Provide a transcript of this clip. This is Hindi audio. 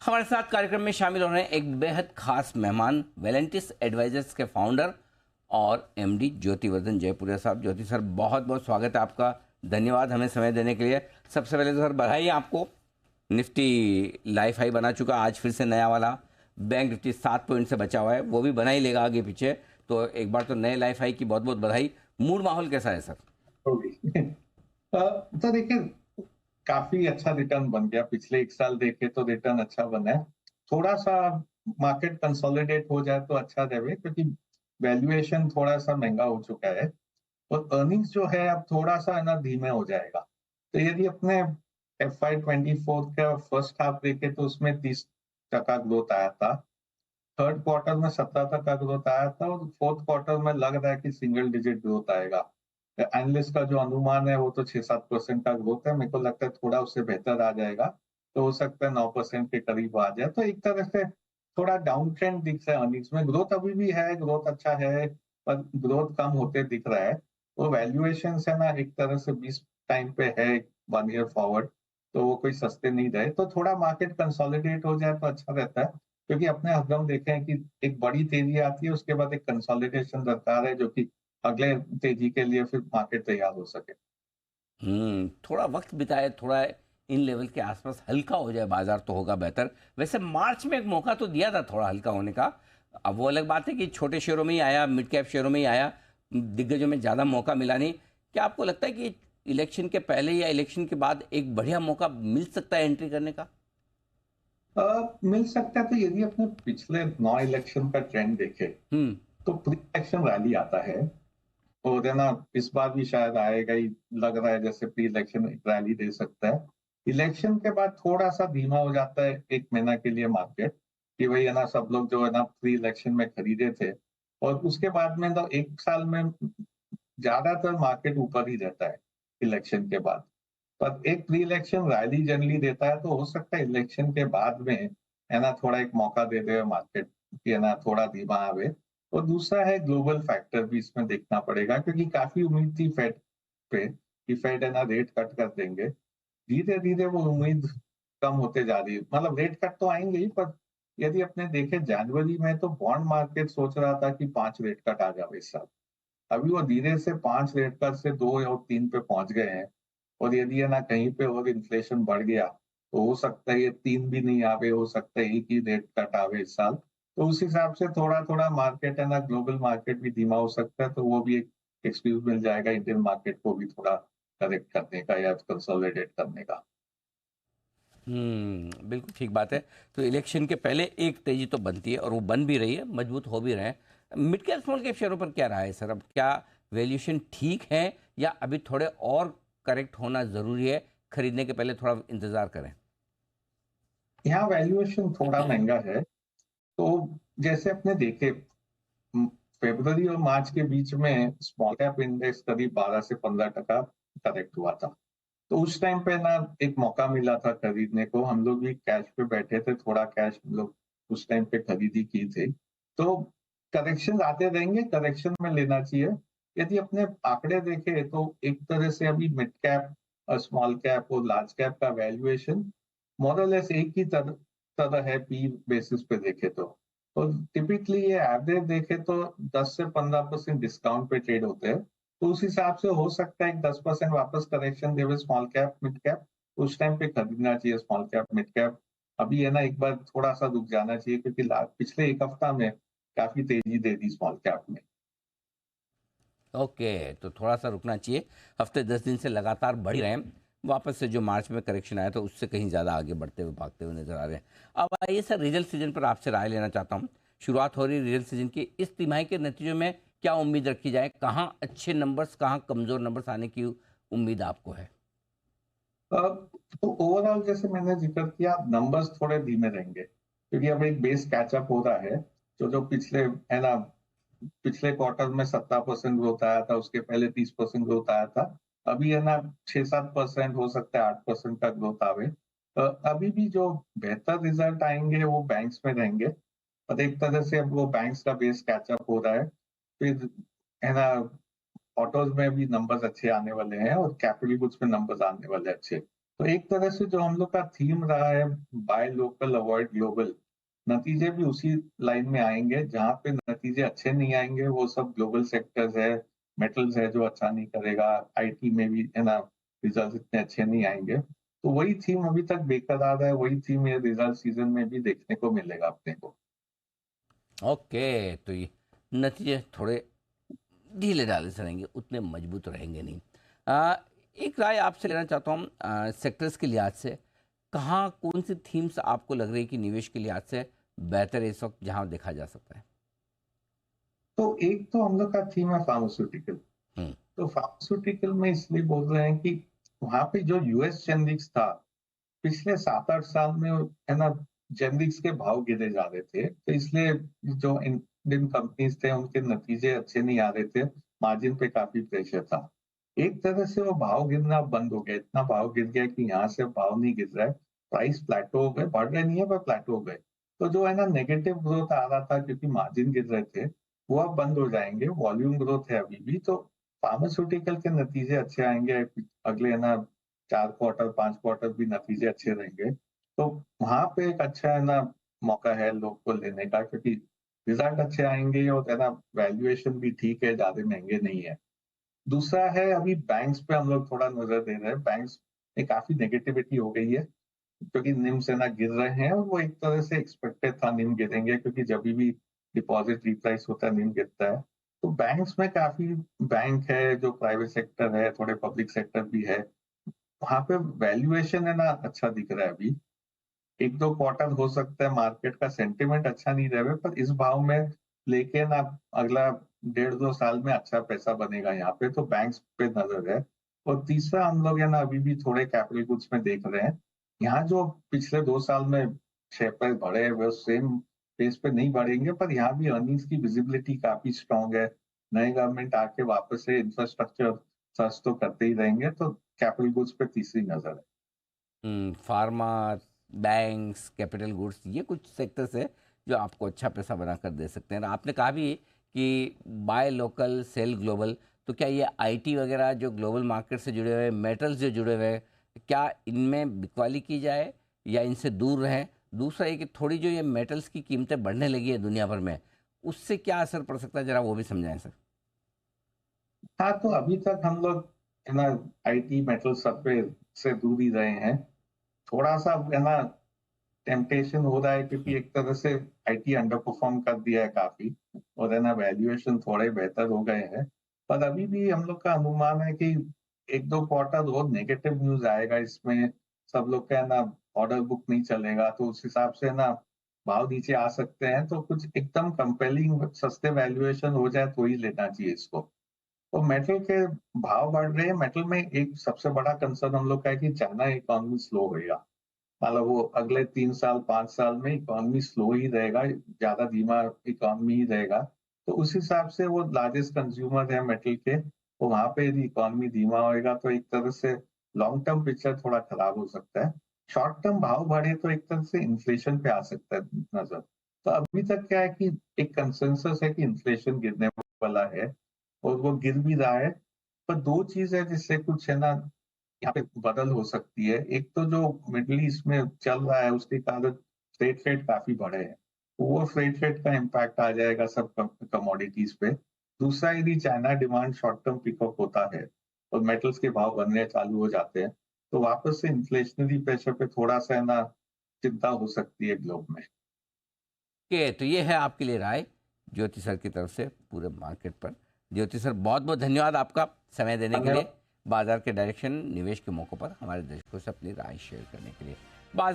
हमारे साथ कार्यक्रम में शामिल हो रहे हैं एक बेहद खास मेहमान, वेलेंटिस एडवाइजर्स के फाउंडर और एमडी ज्योतिवर्धन जयपुरिया साहब। ज्योति सर, बहुत बहुत स्वागत है आपका। धन्यवाद हमें समय देने के लिए। सबसे पहले तो सर बधाई आपको। निफ्टी लाइफ हाई बना चुका, आज फिर से नया वाला। बैंक निफ्टी 7 पॉइंट से बचा हुआ है, वो भी बना ही लेगा आगे पीछे। तो एक बार तो नए लाइफ हाई की बहुत बहुत बधाई। मूड माहौल कैसा है सर? तो देखिए, काफी अच्छा रिटर्न बन गया। पिछले एक साल देखे तो रिटर्न अच्छा बना है। थोड़ा सा मार्केट कंसोलिडेट हो जाए तो अच्छा रहे, क्योंकि वैल्यूएशन थोड़ा सा महंगा हो चुका है और अर्निंग्स जो है अब थोड़ा सा ना धीमे हो जाएगा। तो यदि अपने FY24 का फर्स्ट हाफ देखे तो उसमें 30% ग्रोथ आया था, थर्ड क्वार्टर में 17% ग्रोथ आया था और फोर्थ क्वार्टर में लग रहा है कि सिंगल डिजिट ग्रोथ आएगा। एनालिस्ट का जो अनुमान है वो तो 6-7% का ग्रोथ है। मेरे को लगता है थोड़ा उससे बेहतर आ जाएगा, तो हो सकता है 9% के करीब आ जाए। तो एक तरह से थोड़ा डाउन ट्रेंड दिख रहा है अर्निंग्स में। ग्रोथ अभी भी है, ग्रोथ अच्छा है, पर ग्रोथ कम होते दिख रहा है। वो वैल्यूएशन है ना, एक तरह से 20 टाइम पे है 1 ईयर फॉरवर्ड, तो वो कोई सस्ते नहीं रहे। तो थोड़ा मार्केट कंसोलिडेट हो जाए तो अच्छा रहता है, क्योंकि अपने हम देखे हैं कि एक बड़ी तेजी आती है, उसके बाद एक कंसोलिडेशन दरकार है, जो कि अगले तेजी के लिए फिर मार्केट तैयार हो सके। थोड़ा वक्त बिताए, थोड़ा इन लेवल के आसपास हल्का हो जाए बाजार तो होगा बेहतर। वैसे मार्च में एक मौका तो दिया था थोड़ा हल्का होने का। अब वो अलग बात है कि छोटे शेयरों में ही आया, मिड कैप शेयरों में ही आया, दिग्गजों में ज़्यादा मौका मिला नहीं। क्या आपको लगता है कि इलेक्शन के पहले या इलेक्शन के बाद एक बढ़िया मौका मिल सकता है एंट्री करने का? मिल सकता है। तो यदि अपने पिछले 9 इलेक्शन का ट्रेंड देखे हम्म। तो प्री इलेक्शन रैली आता है, और है ना, इस बार भी शायद आएगा ही। लग रहा है जैसे प्री इलेक्शन एक रैली दे सकता है। इलेक्शन के बाद थोड़ा सा धीमा हो जाता है 1 महीना के लिए मार्केट, कि वही है ना, सब लोग जो है ना प्री इलेक्शन में खरीदे थे, और उसके बाद में तो एक साल में ज्यादातर मार्केट ऊपर ही रहता है इलेक्शन के बाद। पर एक प्री इलेक्शन रैली जनरली देता है, तो हो सकता है इलेक्शन के बाद में है ना थोड़ा एक मौका दे दे मार्केट, कि है ना थोड़ा धीमा आवे। और दूसरा है ग्लोबल फैक्टर भी इसमें देखना पड़ेगा, क्योंकि काफी उम्मीद थी फेड पे कि फेड है ना रेट कट कर देंगे। धीरे धीरे वो उम्मीद कम होते जा रही है। मतलब रेट कट तो आएंगे ही, पर यदि अपने देखे जनवरी में तो बॉन्ड मार्केट सोच रहा था कि 5 रेट कट आ जाए इस साल। अभी वो धीरे से 5 रेट कट से 2 या 3 पे पहुंच गए हैं। और यदि है ना कहीं पे और इन्फ्लेशन बढ़ गया, तो हो सकता है ये 3 भी नहीं आवे, हो सकता है एक ही रेट कट आवे इस साल। तो उस हिसाब से थोड़ा थोड़ा मार्केट है ना, ग्लोबल मार्केट भी धीमा हो सकता है, तो वो भी एक एक्सक्यूज मिल जाएगा इंडियन मार्केट को भी थोड़ा करेक्ट करने का या कंसोलिडेट करने का। बिल्कुल ठीक बात है। तो इलेक्शन के पहले एक तेजी तो बनती है और वो बन भी रही है, मजबूत हो भी रहे हैं। मिड कैप स्मॉल कैप शेयरों पर क्या रहा है सर? अब क्या वैल्यूएशन ठीक है या अभी थोड़े और करेक्ट होना ज़रूरी है, खरीदने के पहले थोड़ा इंतज़ार करें? यहाँ वैल्यूएशन थोड़ा महंगा है। तो जैसे अपने देखे, फरवरी और मार्च के बीच में स्मॉल कैप इंडेक्स करीब 12 से 15% करेक्ट हुआ था। तो उस टाइम पे ना एक मौका मिला था खरीदने को। हम लोग भी कैश पे बैठे थे, थोड़ा कैश हम लोग उस टाइम पे खरीदी की थी। तो करेक्शन आते रहेंगे, करेक्शन में लेना चाहिए। यदि अपने आंकड़े देखे तो एक तरह से अभी मिड कैप और स्मॉल कैप और लार्ज कैप का वैल्यूएशन मोरलेस एक ही तरह है पी बेसिस पे देखे तो। और टिपिकली ये एवरेज देखे तो 10 से 15% डिस्काउंट पे ट्रेड होते हैं। तो उस हिसाब से हो सकता है 10% वापस करेक्शन देवे स्मॉल कैप मिड कैप, उस टाइम पे खरीदना चाहिए स्मॉल कैप मिड कैप। अभी है ना एक बार थोड़ा सा रुक जाना चाहिए, क्योंकि पिछले एक हफ्ता में काफी तेजी दे दी स्मॉल कैप में। ओके, तो थोड़ा सा रुकना चाहिए। हफ्ते 10 दिन से लगातार बढ़ ही रहे हैं। वापस से जो मार्च में करेक्शन आया था उससे कहीं ज़्यादा आगे बढ़ते हुए, भागते हुए नजर आ रहे हैं। अब आइए सर, रिजल्ट सीजन पर आपसे राय लेना चाहता हूँ। शुरुआत हो रही है रिजल्ट सीजन की। इस तिमाही के नतीजों में क्या उम्मीद रखी जाए? कहाँ अच्छे नंबर्स, कहाँ कमज़ोर नंबर्स आने की उम्मीद आपको है? तो ओवरऑल जैसे मैंने जिक्र किया, नंबर्स थोड़े धीमे रहेंगे, क्योंकि अब एक बेस कैचअप हो रहा है। जो जो पिछले है ना, पिछले क्वार्टर में 17% ग्रोथ आया था, उसके पहले 30% ग्रोथ आया था। अभी है ना 6-7% हो सकता है 8% का ग्रोथ आवे। अभी भी जो बेहतर रिजल्ट आएंगे वो बैंक्स में रहेंगे। और एक तरह से अब वो बैंक्स का बेस कैचअप हो रहा है। फिर है ना, ऑटोज में भी नंबर्स अच्छे आने वाले हैं और कैपिटल गुड्स में नंबर्स आने वाले हैं अच्छे। तो एक तरह से जो हम लोग का थीम रहा है, बाय लोकल अवॉइड ग्लोबल, नतीजे भी उसी लाइन में आएंगे। जहाँ पे नतीजे अच्छे नहीं आएंगे वो सब ग्लोबल सेक्टर्स है, मेटल्स है जो अच्छा नहीं करेगा, आईटी में भी है ना रिजल्ट इतने अच्छे नहीं आएंगे। तो वही थीम अभी तक बेकरार है, वही थीम ये रिजल्ट सीजन में भी देखने को मिलेगा अपने को। ओके, तो ये नतीजे थोड़े ढीले ढाले से रहेंगे, उतने मजबूत रहेंगे नहीं। आ, एक राय आपसे लेना चाहता हूँ सेक्टर्स के लिहाज से, कहाँ कौन सी थीम्स आपको लग रही है कि निवेश के लिहाज से बेहतर है इस वक्त जहाँ देखा जा सकता है? तो एक तो हम लोग का थीम है फार्मास्यूटिकल। हम्म। तो फार्मास्यूटिकल में इसलिए बोल रहे हैं कि वहां पे जो यूएस जेनरिक्स था पिछले 7-8 साल में, है ना, जेनरिक्स के भाव गिरे जा रहे थे, तो इसलिए जो इंडियन कंपनीज थे उनके नतीजे अच्छे नहीं आ रहे थे, मार्जिन पे काफी प्रेशर था। एक तरह से वो भाव गिरना बंद हो गया, इतना भाव गिर गया कि यहाँ से भाव नहीं गिर रहा है, प्राइस प्लेटो हो गए, बढ़ रहे नहीं है पर प्लेटो हो गए। तो जो है ना नेगेटिव ग्रोथ आ रहा था क्योंकि मार्जिन गिर रहे थे, वो अब बंद हो जाएंगे, वॉल्यूम ग्रोथ है अभी भी। तो फार्मास्यूटिकल के नतीजे अच्छे आएंगे अगले, है ना, 4 क्वार्टर 5 क्वार्टर भी नतीजे अच्छे रहेंगे। तो वहां पे एक अच्छा, है ना, मौका है लोग को लेने का, क्योंकि रिजल्ट अच्छे आएंगे और, है ना, वैल्यूएशन भी ठीक है, ज्यादा महंगे नहीं है। दूसरा है अभी बैंक्स पे हम लोग थोड़ा नजर दे रहे हैं। बैंक्स में काफी नेगेटिविटी हो गई है क्योंकि निम से ना गिर रहे हैं, और वो एक तरह से एक्सपेक्टेड था निम गिरेंगे, क्योंकि जब भी डिपॉजिट रिप्राइस होता है निम गिरता है। तो बैंक्स में काफी बैंक है जो प्राइवेट सेक्टर है, थोड़े पब्लिक सेक्टर भी है, वहां पे वैल्यूएशन, है ना, अच्छा दिख रहा है अभी। 1-2 क्वार्टर हो सकता है मार्केट का सेंटिमेंट अच्छा नहीं रहे, पर इस भाव में लेके ना अगला 1.5-2 साल में अच्छा पैसा बनेगा यहाँ पे, तो बैंक्स पे नजर है। और तीसरा हम लोग, है ना, अभी भी थोड़े कैपिटल गुड्स में देख रहे हैं। यहाँ जो पिछले 2 साल में शेयर प्राइस बढ़े हैं वो सेम पेस पे नहीं बढ़ेंगे, पर यहाँ भी अर्निंग्स की विजिबिलिटी काफी स्ट्रांग है। नए गवर्नमेंट आके वापस से इंफ्रास्ट्रक्चर सर्च तो करते ही रहेंगे, तो कैपिटल गुड्स पे तीसरी नजर है। फार्मा, बैंक्स, कैपिटल गुड्स, ये कुछ सेक्टर्स है जो आपको अच्छा पैसा बनाकर दे सकते हैं। और आपने कहा भी कि बाय लोकल सेल ग्लोबल, तो क्या ये आईटी वगैरह जो ग्लोबल मार्केट से जुड़े हुए, मेटल्स जो जुड़े हुए हैं, क्या इनमें बिकवाली की जाए या इनसे दूर रहें? दूसरा ये कि थोड़ी जो ये मेटल्स की कीमतें बढ़ने लगी है दुनिया भर में, उससे क्या असर पड़ सकता है, जरा वो भी समझाएं सर। हाँ, तो अभी तक हम लोग, है ना, आईटी मेटल सब पे से दूर ही रहे हैं। थोड़ा सा, है ना, टेम्पटेशन हो रहा है क्योंकि एक तरह से आईटी अंडर परफॉर्म कर दिया है काफी, और, है ना, वैल्यूएशन थोड़े बेहतर हो गए हैं। पर अभी भी हम लोग का अनुमान है कि 1-2 क्वार्टर बहुत नेगेटिव न्यूज आएगा इसमें। सब लोग का, है ना, ऑर्डर बुक नहीं चलेगा, तो उस हिसाब से, है ना, भाव नीचे आ सकते हैं। तो कुछ एकदम कंपेलिंग सस्ते वैल्यूएशन हो जाए तो ही लेना चाहिए इसको। तो मेटल के भाव बढ़ रहे हैं। मेटल में एक सबसे बड़ा कंसर्न हम लोग का है कि चाइना इकोनॉमी स्लो होगा। मतलब वो अगले 3 साल 5 साल में इकोनॉमी स्लो ही रहेगा, ज्यादा धीमा इकोनॉमी ही रहेगा। तो उस हिसाब से वो लार्जेस्ट कंज्यूमर है मेटल के, तो वहां पे यदि इकोनॉमी धीमा होएगा तो एक तरह से लॉन्ग टर्म पिक्चर थोड़ा खराब हो सकता है। शॉर्ट टर्म भाव बढ़े तो एक तरह से इन्फ्लेशन पे आ सकता है नजर। तो अभी तक क्या है कि एक कंसेंसस है कि इन्फ्लेशन गिरने वाला है, और वो गिर भी रहा है। पर दो चीज है जिससे कुछ, है ना, यहाँ पे बदल हो सकती है। एक तो जो मिडल ईस्ट में चल रहा है उसके कारण फ्रेट रेट काफी बढ़े हैं, वो फ्रेट रेट का इम्पैक्ट आ जाएगा सब कमोडिटीज पे। दूसरा, यदि China demand short term pickup होता है और मेटल्स के भाव बनने चालू हो जाते हैं, तो वापस से इन्फ्लेशनरी प्रेशर पे थोड़ा सा, है ना, चिंता हो सकती है ग्लोब में। के तो ये है आपके लिए राय ज्योति सर की तरफ से पूरे मार्केट पर। ज्योति सर, बहुत बहुत धन्यवाद आपका समय देने के लिए, धन्यवाद। बाजार के डायरेक्शन, निवेश के मौक़ों पर हमारे दर्शकों से अपनी राय शेयर करने के लिए।